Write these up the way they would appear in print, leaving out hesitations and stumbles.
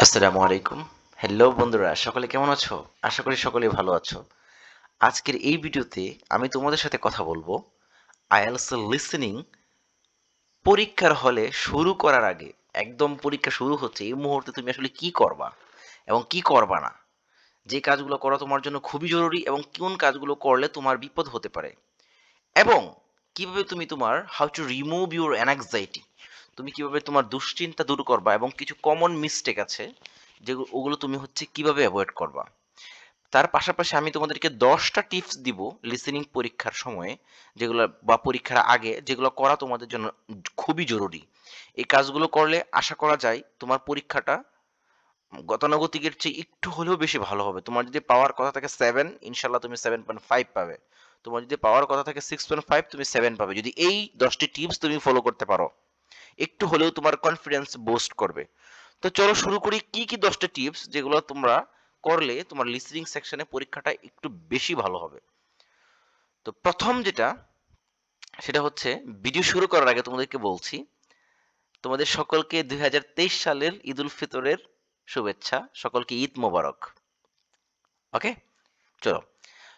আসসালামু আলাইকুম। হ্যালো বন্ধুরা, সকলে কেমন আছো? আশা করি সকলেই ভালো আছো। আজকের এই ভিডিওতে আমি তোমাদের সাথে কথা বলবো আইএলটিএস লিসেনিং পরীক্ষার হলে শুরু করার আগে, একদম পরীক্ষা শুরু হচ্ছে এই মুহূর্তে তুমি আসলে কি করবা এবং কি করবা না। যে কাজগুলো করা তোমার জন্য খুবই জরুরি এবং কোন কাজগুলো করলে তোমার বিপদ হতে পারে এবং কিভাবে তুমি তোমার how to remove your anxiety, তুমি কিভাবে তোমার দুশ্চিন্তা দূর করবা এবং কিছু কমন মিস্টেক আছে যেগুলো ওগুলো তুমি হচ্ছে কিভাবে অ্যাভয়েড করবা। তার পাশাপাশি আমি তোমাদেরকে 10টা টিপস দিব লিসেনিং পরীক্ষার সময়ে, যেগুলো বা পরীক্ষার আগে যেগুলো করা তোমাদের জন্য খুবই জরুরি। এই কাজগুলো করলে আশা করা যায় তোমার পরীক্ষাটা গতানুগতিকের চেয়ে একটু হলেও বেশি ভালো হবে। তোমার যদি পাওয়ার কথা থাকে 7, ইনশাল্লাহ তুমি 7.5 পাবে। তোমার যদি পাওয়ার কথা থাকে 6.5, তুমি 7 পাবে যদি এই 10টি টিপস তুমি ফলো করতে পারো। একটু হলেও তোমার কনফিডেন্স বুস্ট করবে। তো চলো শুরু করি কি কি 10টা টিপস যেগুলো তোমরা করলে তোমার লিসেনিং সেকশনে পরীক্ষাটা একটু বেশি ভালো হবে। তো প্রথম যেটা, সেটা হচ্ছে ভিডিও শুরু করার আগে তোমাদেরকে বলছি তোমাদের সকলকে 2023 সালের ঈদ উল ফিতরের শুভেচ্ছা, সকলকে ঈদ মোবারক। ওকে, চলো।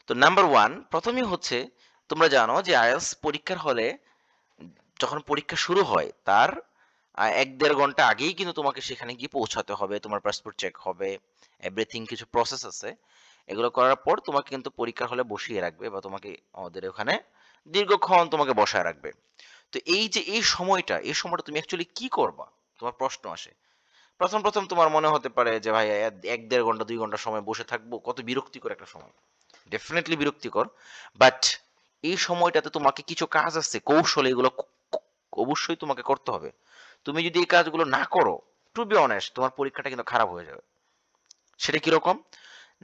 তো নাম্বার ওয়ান, প্রথমেই হচ্ছে তোমরা জানো যে আইএলটিএস পরীক্ষার হলে যখন পরীক্ষা শুরু হয় তার 1-1.5 ঘন্টা আগেই কিন্তু তোমাকে সেখানে গিয়ে পৌঁছাতে হবে। তোমার পাসপোর্ট চেক হবে, এভরিথিং কিছু প্রসেস আছে। এগুলো করার পর তোমাকে কিন্তু পরীক্ষার হলে বসিয়ে রাখবে বা তোমাকে আমাদের ওখানে দীর্ঘক্ষণ তোমাকে বসায় রাখবে। তো এই যে এই সময়টা তুমি অ্যাকচুয়ালি কি করবা, তোমার প্রশ্ন আসে। প্রথম তোমার মনে হতে পারে যে ভাই 1-1.5 ঘন্টা 2 ঘন্টা সময় বসে থাকবো, কত বিরক্তিকর একটা সময়। ডেফিনেটলি বিরক্তিকর, বাট এই সময়টাতে তোমাকে কিছু কাজ আছে, কৌশল, এগুলো অবশ্যই তোমাকে করতে হবে। তুমি যদি এই কাজগুলো না করো, টু বি অনেস্ট, তোমার পরীক্ষাটা কিন্তু খারাপ হয়ে যাবে। সেটা কিরকম?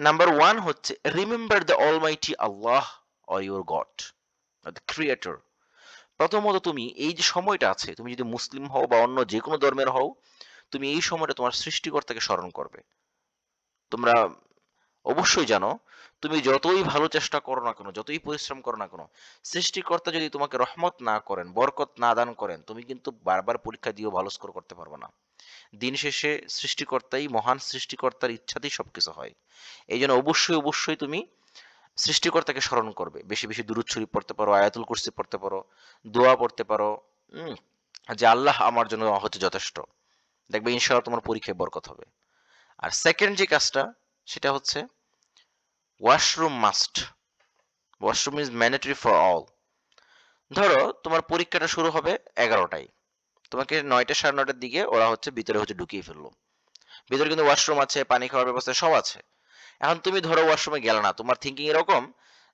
নাম্বার ওয়ান হচ্ছে remember the almighty Allah or your god, the creator. প্রথমত তুমি এই যে সময়টা আছে, তুমি যদি মুসলিম হও বা অন্য যে কোনো ধর্মের হও, তুমি এই সময়টা তোমার সৃষ্টিকর্তাকে স্মরণ করবে। তোমরা অবশ্যই জানো, তুমি যতই ভালো চেষ্টা করো না কেন, যতই পরিশ্রম করো না কেন, সৃষ্টিকর্তা যদি তোমাকে রহমত না করেন, বরকত না দান করেন, তুমি কিন্তু বারবার পরীক্ষা দিয়েও ভালো স্কোর করতে পারবে না। দিন শেষে সৃষ্টিকর্তাই, মহান সৃষ্টিকর্তার ইচ্ছাতেই সবকিছু হয়। এই জন্য অবশ্যই তুমি সৃষ্টিকর্তাকে স্মরণ করবে। বেশি বেশি দুরূদ শরীফ পড়তে পারো, আয়াতুল কুরসি পড়তে পারো, দোয়া পড়তে পারো। উম, যে আল্লাহ আমার জন্য হচ্ছে যথেষ্ট। দেখবে ইনশাআল্লাহ তোমার পরীক্ষায় বরকত হবে। আর সেকেন্ড যে কাজটা, সেটা হচ্ছে washroom must. Washroom is mandatory for all. ধরো তোমার পরীক্ষাটা শুরু হবে 11টায়, তোমাকে 9টা 9:30টার দিকে ওরা হচ্ছে ভিতরে হচ্ছে ঢুকিয়ে ফেললো। ভিতরে কিন্তু ওয়াশরুম আছে, পানি খাওয়ার ব্যবস্থা সব আছে। এখন তুমি ধরো ওয়াশরুমে গেলে না, তোমার থিঙ্কিং এরকম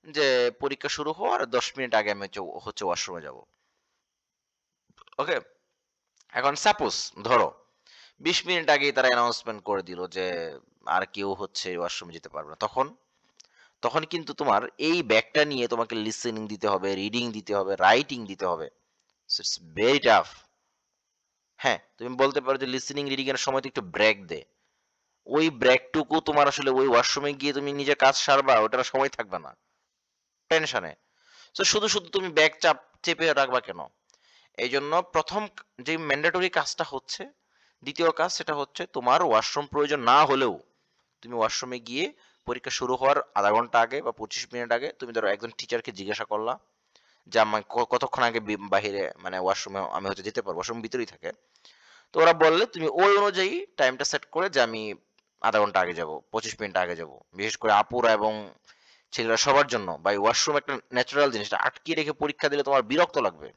যে পরীক্ষা শুরু হওয়ার 10 মিনিট আগে আমি হচ্ছে ওয়াশরুমে যাব। ওকে, এখন সাপোজ ধরো 20 মিনিট আগেই তারা অ্যানাউন্সমেন্ট করে দিল যে আর কেউ হচ্ছে ওয়াশরুমে যেতে পারবে না। তখন তখন কিন্তু তোমার এই ব্যাগটা নিয়ে তোমাকে লিসেনিং দিতে হবে, রিডিং দিতে হবে, রাইটিং দিতে হবে। It's very tough. হ্যাঁ, তুমি বলতে পারো যে লিসেনিং রিডিং এর সময় তো একটু ব্রেক দে। ওই ব্রেকটুকু তোমার আসলে ওই ওয়াশরুমে গিয়ে তুমি নিজের কাজ সারবা, ওটার সময় থাকবে না, টেনশনে। তো শুধু তুমি ব্যাগ চেপে রাখবা কেন? এই জন্য প্রথম যে ম্যান্ডেটরি কাজটা হচ্ছে, দ্বিতীয় কাজ সেটা হচ্ছে তোমার ওয়াশরুম প্রয়োজন না হলেও তুমি ওয়াশরুমে গিয়ে পরীক্ষা শুরু হওয়ার আধা ঘন্টা আগে বা 25 মিনিট আগে তুমি ধরো একজন টিচারকে জিজ্ঞাসা করলা যে আমার কতক্ষণ আগে বাহিরে মানে ওয়াশরুমে আমি হচ্ছে যেতে পারবো, ওয়াশরুম ভিতরেই থাকে। তো ওরা বললে তুমি ওই অনুযায়ী টাইমটা সেট করে যে আমি আধা ঘন্টা আগে যাব, 25 মিনিট আগে যাব। বিশেষ করে আপুরা এবং ছেলেরা সবার জন্য ভাই ওয়াশরুম একটা ন্যাচারাল জিনিস, আটকিয়ে রেখে পরীক্ষা দিলে তোমার বিরক্ত লাগবে।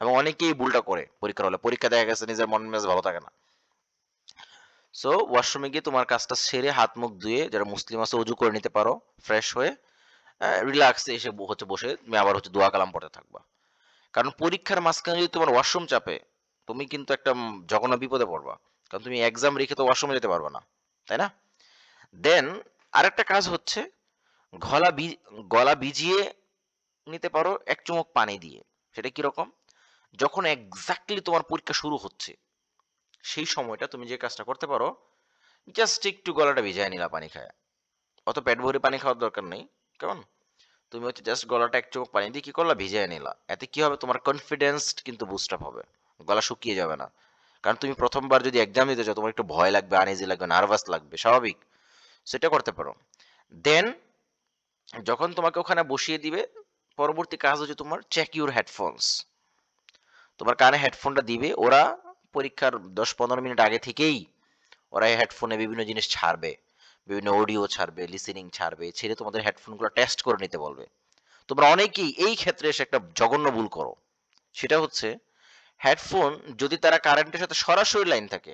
এবং অনেকেই ভুলটা করে পরীক্ষার হলে, পরীক্ষা দেখা গেছে নিজের মন মেজাজ ভালো থাকে না। সো ওয়াশরুমে গিয়ে তোমার কাজটা সেরে হাত মুখ ধুয়ে, যারা মুসলিম আছে অজু করে নিতে পারো, ফ্রেশ হয়ে রিল্যাক্সে এসে হচ্ছে বসে তুমি আবার হচ্ছে দোয়া কালাম পড়তে থাকবা। কারণ পরীক্ষার মাঝখানে যদি তোমার ওয়াশরুম চাপে, তুমি কিন্তু একটা জঘন্য বিপদে পড়বা। কারণ তুমি এক্সাম রেখে তো ওয়াশরুমে যেতে পারবে না, তাই না? দেন আরেকটা কাজ হচ্ছে গলা গলা ভিজিয়ে নিতে পারো 1 চুমুক পানি দিয়ে। সেটা কিরকম? যখন এক্স্যাক্টলি তোমার পরীক্ষা শুরু হচ্ছে সেই সময়টা তুমি যে কাজটা করতে পারো, জাস্ট একটু গলাটা ভিজায় নিলা পানি খায়। অত পেট ভরে পানি খাওয়ার দরকার নেই। কেমন? তুমি হচ্ছে জাস্ট গলাটা 1 চুমুক পানি দিয়ে কি করলা, ভিজিয়ে নিলা। এতে কি হবে, তোমার কনফিডেন্স কিন্তু বুস্ট আপ হবে, গলা শুকিয়ে যাবে না। কারণ তুমি প্রথমবার যদি এক্সাম দিতে চাও তোমার একটু ভয় লাগবে, আনইজি লাগবে, নার্ভাস লাগবে, স্বাভাবিক। সেটা করতে পারো। দেন যখন তোমাকে ওখানে বসিয়ে দিবে, পরবর্তী কাজ হচ্ছে তোমার চেক ইউর হেডফোনস। তোমার কানে হেডফোনটা দিবে ওরা, পরীক্ষার 10-15 মিনিট আগে থেকেই ওরা এই হেডফোনে বিভিন্ন জিনিস ছাড়বে, বিভিন্ন অডিও ছাড়বে, লিসেনিং ছাড়বে, ছেড়ে তোমাদের হেডফোনগুলো টেস্ট করে নিতে বলবে। তোমরা অনেকেই এই ক্ষেত্রে এসে একটা জঘন্য ভুল করো, সেটা হচ্ছে হেডফোন যদি তারা কারেন্টের সাথে সরাসরি লাইন থাকে,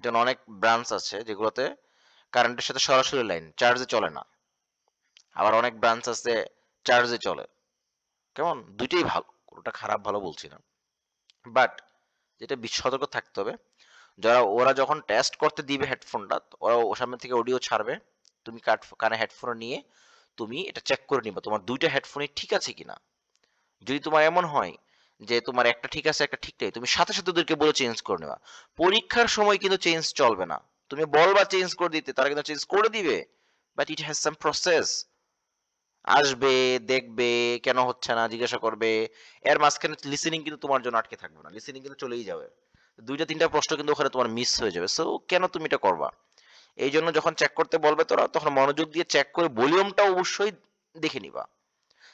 যেমন অনেক ব্রাঞ্চ আছে যেগুলোতে কারেন্টের সাথে সরাসরি লাইন, চার্জে চলে না, আবার অনেক ব্রাঞ্চ আছে চার্জে চলে। কেমন, দুইটাই ভালো, কোনোটা খারাপ ভালো বলছি না, বাট যেটা সতর্ক থাকতে হবে, ওরা যখন টেস্ট করতে দিবে হেডফোনটা, ওরা ওর সামনে থেকে অডিও ছাড়বে, তুমি কানে হেডফোন নিয়ে তুমি এটা চেক করে নিবা তোমার দুইটা হেডফোনই ঠিক আছে কিনা। যদি তোমার এমন হয় যে তোমার একটা ঠিক আছে একটা ঠিক নেই, তুমি সাথে সাথে ওদেরকে বলে চেঞ্জ করে নেবা। পরীক্ষার সময় কিন্তু চেঞ্জ চলবে না, তুমি বলবা চেঞ্জ করে দিতে, তারা কিন্তু চেঞ্জ করে দিবে, but it has some process. আসবে, দেখবে কেন হচ্ছে না, জিজ্ঞাসা করবে, এর মাঝখানে লিসেনিং কিন্তু তোমার জন্য আটকে থাকবে না, লিসেনিং কিন্তু চলেই যাবে, 2-3টা প্রশ্ন কিন্তু ওখানে তোমার মিস হয়ে যাবে। সো কেন তুমি এটা করবা? এই জন্য যখন চেক করতে বলবে তোরা, তখন মনোযোগ দিয়ে চেক করে ভলিউমটা অবশ্যই দেখে নিবা,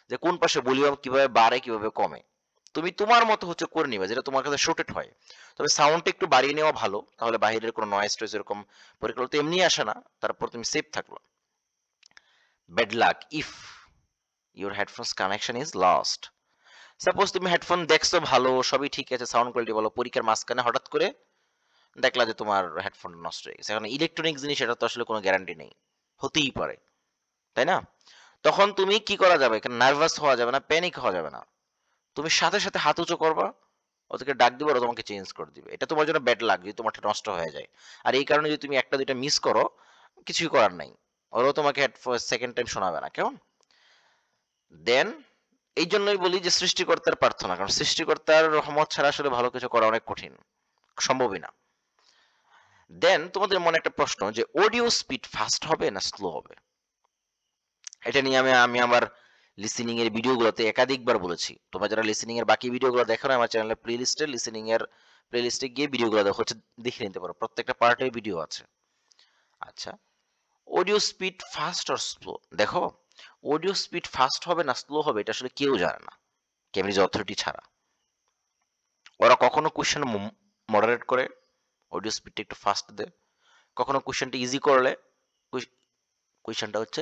যে কোন পাশে ভলিউম কিভাবে বাড়ে কিভাবে কমে। তুমি তোমার মতো হচ্ছে করে নিবা, যেটা তোমার কাছে শুটেড হয়। তবে সাউন্ডটা একটু বাড়িয়ে নেওয়া ভালো, তাহলে বাইরের কোনো নয়েজ টয়েজ এরকম পরীক্ষা তো এমনি আসে না, তারপর তুমি সেফ থাকলো। Bad luck if your headphones connection is lost. Suppose তুমি হেডফোন দেখছো ভালো, সবই ঠিক আছে, সাউন্ড কোয়ালিটি ভালো, পরীক্ষার মাঝখানে হঠাৎ করে দেখলা যে তোমার হেডফোন নষ্ট হয়ে গেছে। এখন ইলেকট্রনিক জিনিস, এটা তো আসলে কোনো গ্যারান্টি নেই, হতেই পারে, তাই না? তখন তুমি কি করা যাবে, এখানে নার্ভাস হওয়া যাবে না, প্যানিক হওয়া যাবে না, তুমি সাথে সাথে হাত উঁচু করবা, ওদেরকে ডাক দিবে, ওরা তোমাকে চেঞ্জ করে দিবে। এটা তোমার জন্য ব্যাড লাক যদি তোমারটা নষ্ট হয়ে যায়। আর এই কারণে যদি তুমি একটা দুইটা মিস করো, কিছুই করার নাই, ওরাও তোমাকে সেকেন্ড টাইম শোনাবে না, কেমন? দেন এই জন্যই বলি যে সৃষ্টিকর্তার প্রার্থনা, কারণ সৃষ্টিকর্তার রহমত ছাড়া আসলে ভালো কিছু করা অনেক কঠিন, সম্ভবই না। দেন তোমাদের মনে একটা প্রশ্ন, যে অডিও স্পিড ফাস্ট হবে না স্লো হবে? এটা নিয়ে আমি আমার লিসেনিং এর ভিডিওগুলোতে একাধিকবার বলেছি। তোমরা যারা লিসেনিং এর বাকি ভিডিওগুলো দেখো না, আমার চ্যানেলের প্লেলিস্টে লিসেনিং এর প্লেলিস্টে গিয়ে ভিডিওগুলো দেখো, হচ্ছে দেখে নিতে পারো, প্রত্যেকটা পার্টের ভিডিও আছে। আচ্ছা, অডিও স্পিড ফাস্ট আর স্লো, দেখো অডিও স্পিড ফাস্ট হবে না স্লো হবে এটা আসলে কেউ জানে না, কেমব্রিজ অথরিটি ছাড়া। ওরা কখনো কোশ্চেন মডারেট করে অডিও স্পিডটা একটু ফাস্ট দেয়, কখনো কোশ্চেনটা ইজি করলে কোশ্চেনটা হচ্ছে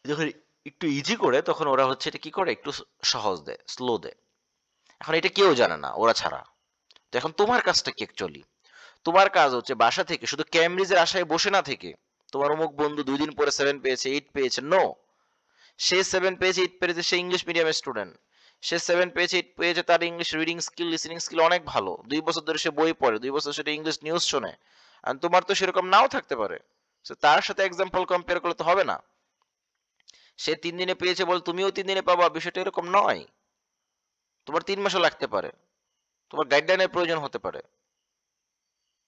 যখন একটু ইজি করে তখন ওরা হচ্ছে এটা কি করে, একটু সহজ দেয়, স্লো দেয়। এখন এটা কেউ জানে না ওরা ছাড়া। তো এখন তোমার কাজটা কি অ্যাকচুয়ালি? তোমার কাজ হচ্ছে বাসা থেকে শুধু ক্যামব্রিজের আশায় বসে না থেকে, তোমার অমুক বন্ধু 2 দিন পরে 7 পেয়েছে, 8 পেয়েছে, নো, সে 7 পেয়েছে 8 পেয়েছে, সে ইংলিশ মিডিয়ামের স্টুডেন্ট, সে 7 পেয়েছে 8 পেয়েছে, তার English reading skill listening skill অনেক ভালো, 2 বছর ধরে সে বই পড়ে, 2 বছর সেটা ইংলিশ নিউজ শোনে। আর তোমার তো সেরকম নাও থাকতে পারে, তার সাথে এক্সাম্পল কম্পেয়ার করলে তো হবে না। সে 3 দিনে পেয়েছে বলে তুমিও 3 দিনে পাবা, বিষয়টা এরকম নয়। তোমার 3 মাসও লাগতে পারে, তোমার গাইডলাইনের প্রয়োজন হতে পারে,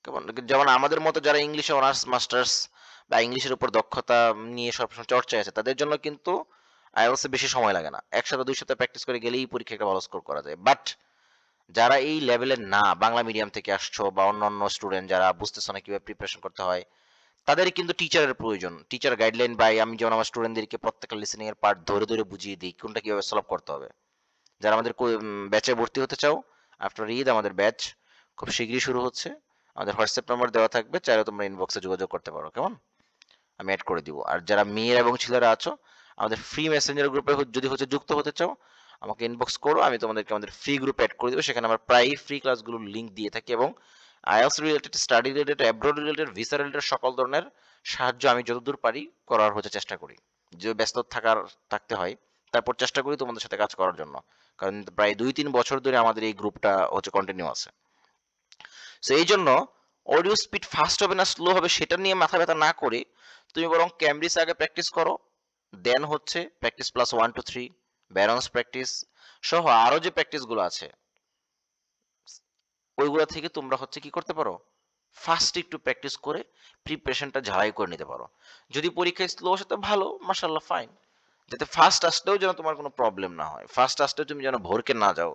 কেমন? যেমন আমাদের মতো যারা ইংলিশে অনার্স মাস্টার্স বা ইংলিশের উপর দক্ষতা নিয়ে সবসময় চর্চায় আছে, তাদের জন্য কিন্তু আইএলটিএস বেশি সময় লাগে না, 1 সপ্তাহ 2 সপ্তাহ প্র্যাকটিস করে গেলেই পরীক্ষা একটা ভালো স্কোর করা যায়। বাট যারা এই লেভেলের না, বাংলা মিডিয়াম থেকে আসছো বা অন্যান্য স্টুডেন্ট যারা বুঝতেছো না কিভাবে প্রিপারেশন করতে হয়, তাদের কিন্তু টিচারের প্রয়োজন, টিচার গাইডলাইন বাই। আমি যেমন আমার স্টুডেন্টদেরকে প্রত্যেকটা লিসেনিং এর পার্ট ধরে ধরে বুঝিয়ে দিই কোনটা কিভাবে সলভ করতে হবে। যারা আমাদের ব্যাচে ভর্তি হতে চাও, আফটার ঈদ আমাদের ব্যাচ খুব শীঘ্রই শুরু হচ্ছে, আমাদের হোয়াটসঅ্যাপ নাম্বার দেওয়া থাকবে, চাইলে তোমরা ইনবক্সে যোগাযোগ করতে পারো, কেমন? আমি অ্যাড করে দিব। আর যারা মেয়েরা এবং ছেলেরা আছো, আমাদের ফ্রি মেসেঞ্জার গ্রুপে যদি হচ্ছে যুক্ত হতে চাও, আমাকে ইনবক্স করো, আমি তোমাদেরকে আমাদের ফ্রি গ্রুপে অ্যাড করে দেবো। সেখানে আমরা প্রায় ফ্রি ক্লাসগুলোর লিঙ্ক দিয়ে থাকি, এবং IELTS related, study related, abroad related, visa related সকল ধরনের সাহায্য আমি যতদূর পারি করার হচ্ছে চেষ্টা করি। যে ব্যস্ত থাকতে হয়, তারপর চেষ্টা করি তোমাদের সাথে কাজ করার জন্য, কারণ প্রায় 2-3 বছর ধরে আমাদের এই গ্রুপটা হচ্ছে কন্টিনিউ আছে। সো এই জন্য অডিও স্পিড ফাস্ট হবে না স্লো হবে সেটা নিয়ে মাথা ব্যথা না করে তুমি বরং ক্যামব্রিজ আগে প্র্যাকটিস করো, দেন হচ্ছে প্র্যাকটিস প্লাস 1 2 3, ব্যারন্স প্র্যাকটিস সহ আরো যে প্র্যাকটিস গুলো আছে ওইগুলো থেকে তোমরা হচ্ছে কি করতে পারো, ফার্স্ট একটু প্র্যাকটিস করে প্রিপারেশনটা ঝালাই করে নিতে পারো। যদি পরীক্ষায় স্লো আসে তো ভালো, মাশাআল্লাহ, ফাইন। যাতে ফার্স্ট আসলেও যেন তোমার কোনো প্রবলেম না হয়, ফার্স্ট আসলেও তুমি যেন ভরকে না যাও,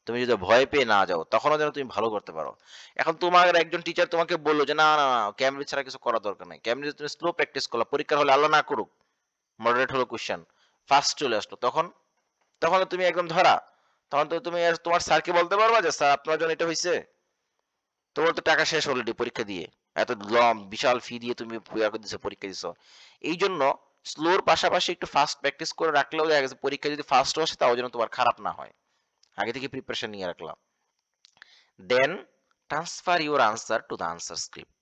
তুমি যদি ভয় পেয়ে না যাও, তখনও যেন তুমি ভালো করতে পারো। এখন তোমার একজন টিচার তোমাকে বললো যে না না না, ক্যামব্রিজ ছাড়া কিছু করার দরকার নাই, ক্যামব্রিজ তুমি স্লো প্র্যাকটিস করলা, পরীক্ষার হলে আল্লাহ না করুক মডারেট হলো কোশ্চেন, ফার্স্ট চলে আসলো, তখন তখন তো তুমি একদম ধরা, তখন তো তুমি আর তোমার স্যারকে বলতে পারবা যে স্যার আপনার জন্য এটা হয়েছে? তোমার তো টাকা শেষ অলরেডি পরীক্ষা দিয়ে, এত বিশাল ফি দিয়ে তুমি পরীক্ষা দিছো। এই জন্য স্লোর পাশাপাশি একটু ফাস্ট প্র্যাকটিস করে রাখলেও দেখা গেছে পরীক্ষা যদি ফাস্ট আসে তাও যেন তোমার খারাপ না হয়, আগে থেকে প্রিপারেশন নিয়ে রাখলাম। Then transfer your answer to the answer script.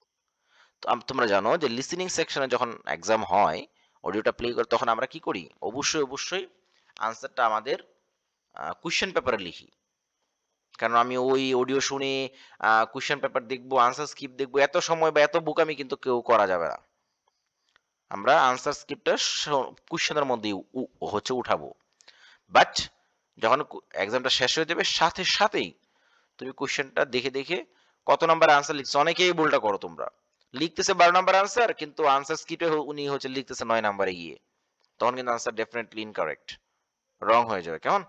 তো তোমরা জানো যে লিসেনিং সেকশনে যখন এক্সাম হয়, অডিওটা প্লে করে, তখন আমরা কি করি, অবশ্যই অবশ্যই আনসারটা আমাদের কোশ্চেন পেপারে লিখি। কারণ আমি ওই অডিও শুনে কোশ্চেন পেপার দেখবো, আনসার স্ক্রিপ্ট দেখবো, এত সময় বা এত বোকামি কিন্তু কেউ করা যাবে না। আমরা আনসার স্ক্রিপ্টটা কোশ্চেনের মধ্যেই হচ্ছে উঠাবো। বাট যখন এক্সামটা শেষ হয়ে যাবে সাথে সাথেই তুমি কোশ্চেনটা দেখে দেখে কত নাম্বার আনসার লিখছো, অনেকেই ভুলটা করো তোমরা, লিখতেছে 12 নাম্বার আনসার, কিন্তু আনসার স্ক্রিপ্টে উনি হচ্ছে লিখতেছে 9 নাম্বারে গিয়ে, তখন কিন্তু আনসার ডেফিনেটলি ইনকারেক্ট, রং হয়ে যাবে। কেমন?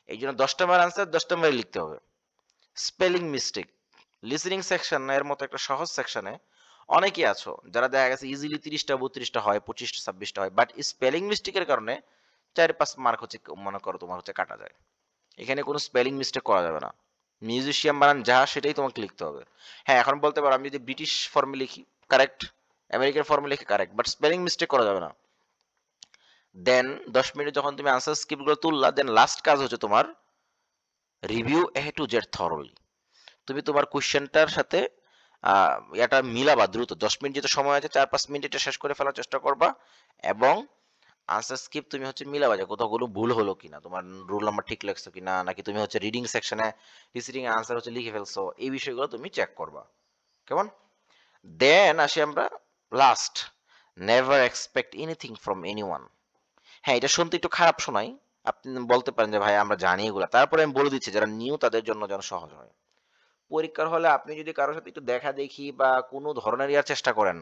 এই জন্য 10 নাম্বার আনসার 10 নাম্বারে লিখতে হবে। স্পেলিং মিস্টেক, লিসেনিং সেকশন এর মতো একটা সহজ সেকশনে অনেকেই আছো যারা দেখা গেছে ইজিলি 30টা 32টা হয়, 25টা 26টা হয়, বাট স্পেলিং মিস্টেকের কারণে 4-5 মার্ক হচ্ছে মনে করো তোমার হচ্ছে কাটা যায়। এখানে কোনো স্পেলিং মিস্টেক করা যাবে না, মিউজিশিয়ান বানান যা সেটাই তোমাকে লিখতে হবে। হ্যাঁ, এখন বলতে পারো আমি যদি ব্রিটিশ ফর্মে লিখি কারেক্ট, আমেরিকান ফর্মে লিখি কারেক্ট, বাট স্পেলিং মিস্টেক করা যাবে না। দেন 10 মিনিট যখন তুমি আনসার স্ক্রিপ্টগুলো তুললা, দেন লাস্ট কাজ হচ্ছে তোমার review A to Z thoroughly. তুমি তোমার কোশ্চেনটার সাথে এটা মিলাবা দ্রুত, 10 মিনিট যেটা সময় আছে 4-5 মিনিট এটা শেষ করে ফেলার চেষ্টা করবা, এবং আনসার স্ক্রিপ্ট তুমি হচ্ছে মিলাবা যে কোথাও কোনো ভুল হলো কিনা, তোমার রোল নাম্বার ঠিক লাগছে কিনা, নাকি তুমি হচ্ছে রিডিং সেকশনে লিসেনিং আনসার হচ্ছে লিখে ফেলছো, এই বিষয়গুলো তুমি চেক করবা। কেমন? দেন আসি আমরা last, never expect anything from anyone. হ্যাঁ, এটা শুনতে একটু খারাপ শোনাই, আপনি বলতে পারেন যে ভাই আমরা জানি এগুলা, তারপরে আমি বলে দিচ্ছি যারা নিউ তাদের জন্য যেন সহজ হয়। পরীক্ষার হলে আপনি যদি কারোর সাথে একটু দেখা দেখি বা কোনো ধরনের ইয়ার চেষ্টা করেন,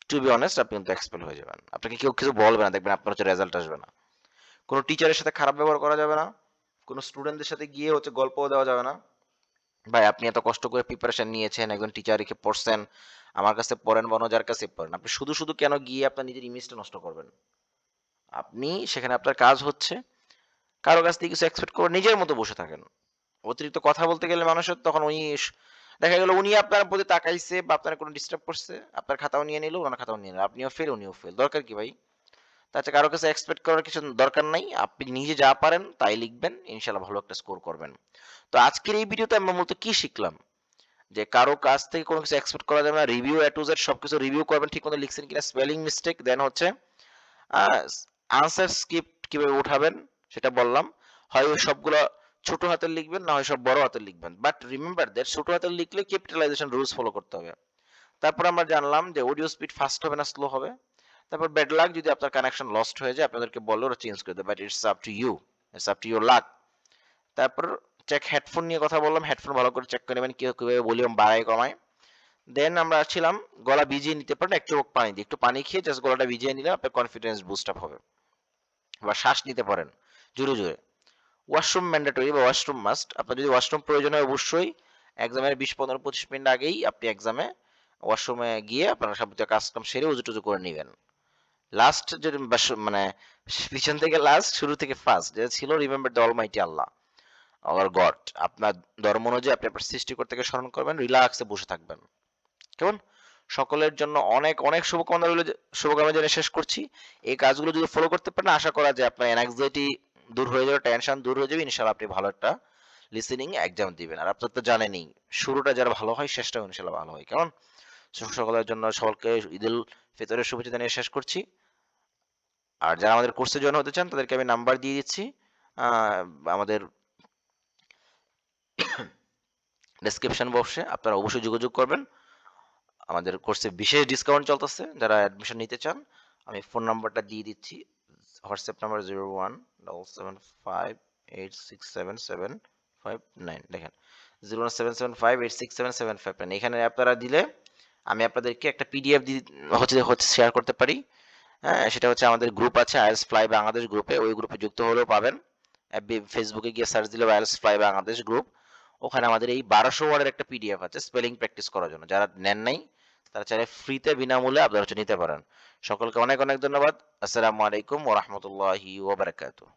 টু বি অনেস্ট আপনি কিন্তু এক্সপেল হয়ে যাবেন, আপনাকে কেউ কিছু বলবে না, দেখবেন আপনার হচ্ছে রেজাল্ট আসবে না। কোনো টিচারের সাথে খারাপ ব্যবহার করা যাবে না, কোনো স্টুডেন্টদের সাথে গিয়ে হচ্ছে গল্পও দেওয়া যাবে না। ভাই আপনি এত কষ্ট করে প্রিপারেশন নিয়েছেন, একজন টিচার রেখে পড়ছেন, আমার কাছে পড়েন বা যার কাছে পড়েন, আপনি শুধু শুধু কেন গিয়ে আপনার নিজের ইমেজটা নষ্ট করবেন? আপনি সেখানে আপনার কাজ হচ্ছে কারো কাছ থেকে কিছু এক্সপেক্ট করে নিজের মতো বসে থাকেন। অতিরিক্ত কথা বলতে গেলে মানুষের তখন উনি দেখা গেল উনি আপনার প্রতি তাকাইছে বা আপনার কোনো ডিস্টার্ব করছে, আপনার খাতাও নিয়ে নিল, ওনার খাতাও নিয়ে নিল, আপনিও ফেল উনিও ফেল, দরকার কি ভাই? তাছাড়া কারো কাছে এক্সপেক্ট করার কিছু দরকার নাই, আপনি নিজে যা পারেন তাই লিখবেন, ইনশাল্লাহ ভালো একটা স্কোর করবেন। তো আজকের এই ভিডিওতে আমরা মূলত কি শিখলাম, যে কারো কাছ থেকে কোনো কিছু এক্সপেক্ট করা যাবে না, রিভিউ এ টু জেড সবকিছু রিভিউ করবেন ঠিক মতো লিখছেন কিনা, স্পেলিং মিস্টেক, দেন হচ্ছে আনসার স্ক্রিপ্ট কিভাবে উঠাবেন সেটা বললাম। হয় ওই সবগুলো ছোট হাতের লিখবেন, না হয় সব বড় হাতের লিখবেন, বাট রিমেম্বার দ্যাট ছোট হাতের লিখলে ক্যাপিটালাইজেশন রুলস ফলো করতে হবে। তারপর আমরা জানলাম যে অডিও স্পিড ফাস্ট হবে না স্লো হবে। তারপর ব্যাড লাক, যদি আপনার কানেকশন লস্ট হয়ে যায় আপনাদেরকে বললে ওরা চেঞ্জ করে দেবে, but it's up to you, it's up to your luck. তারপর চেক হেডফোন নিয়ে কথা বললাম, হেডফোন ভালো করে চেক করে নেবেন কিভাবে ভলিউম বাড়ায় কমায়। দেন আমরা ছিলাম গলা ভিজিয়ে নিতে পারেন এক চুমুক পানি দিয়ে, একটু পানি খেয়ে জাস্ট গলাটা ভিজিয়ে নিলে আপনার কনফিডেন্স বুস্ট আপ হবে। বা শ্বাস নিতে পারেন জোরে জোরে। ওয়াশরুম ম্যান্ডেটরি বা ওয়াশরুম মাস্ট, আপনার যদি ওয়াশরুম প্রয়োজন হয় অবশ্যই এক্সামের 20-15-25 মিনিট আগেই আপনি এক্সামে ওয়াশরুমে গিয়ে আপনার যাবতীয় কাজকাম সেরে উজু টুজু করে নেবেন। লাস্ট যে মানে পিছন থেকে লাস্ট শুরু থেকে ফার্স্ট যেটা ছিল, remember the almighty Allah our God, আপনার ধর্ম অনুযায়ী আপনি আপনার সৃষ্টিকর্তাকে স্মরণ করবেন, রিল্যাক্সে বসে থাকবেন। কেমন? সকলের জন্য অনেক অনেক শুভকামনা রইল, শুভকামনা জানিয়ে শেষ করছি। এই কাজগুলো যদি ফলো করতে পারেন আশা করা যায় আপনার অ্যাংজাইটি দূর হয়ে যাবে, টেনশন দূর হয়ে যাবে, ইনশাআল্লাহ আপনি ভালো একটা লিসেনিং এক্সাম দিবেন। আর আপনার তো জানেনই শুরুটা যারা ভালো হয় শেষটাও ইনশাআল্লাহ ভালো হয়। কেমন? সকলের জন্য সকলকে ঈদুল ফিতরের শুভেচ্ছা জানিয়ে শেষ করছি। আর যারা আমাদের কোর্সে জয়েন হতে চান তাদেরকে আমি নাম্বার দিয়ে দিচ্ছি আমাদের ডেসক্রিপশন বক্সে, আপনারা অবশ্যই যোগাযোগ করবেন। আমাদের কোর্সে বিশেষ ডিসকাউন্ট চলতেছে, যারা অ্যাডমিশন নিতে চান আমি ফোন নাম্বারটা দিয়ে দিচ্ছি, হোয়াটসঅ্যাপ নাম্বার 0177586775 দেখেন 0177586775, এখানে আপনারা দিলে আমি আপনাদেরকে একটা পিডিএফ হচ্ছে শেয়ার করতে পারি। হ্যাঁ, সেটা হচ্ছে আমাদের গ্রুপ আছে আইএলটিএস ফ্লাই বাংলাদেশ গ্রুপে, ওই গ্রুপে যুক্ত হলেও পাবেন, ফেসবুকে গিয়ে সার্চ দিলে আইএলটিএস ফ্লাই বাংলাদেশ গ্রুপ, ওখানে আমাদের এই 1200 ওয়ার্ডের একটা পিডিএফ আছে স্পেলিং প্র্যাকটিস করার জন্য। যারা নেন নাই তারা চাইলে ফ্রিতে বিনামূল্যে আপনারা নিতে পারেন। সকলকে অনেক অনেক ধন্যবাদ। আসসালামু আলাইকুম ওয়া রাহমাতুল্লাহি ওয়া বারাকাতুহু।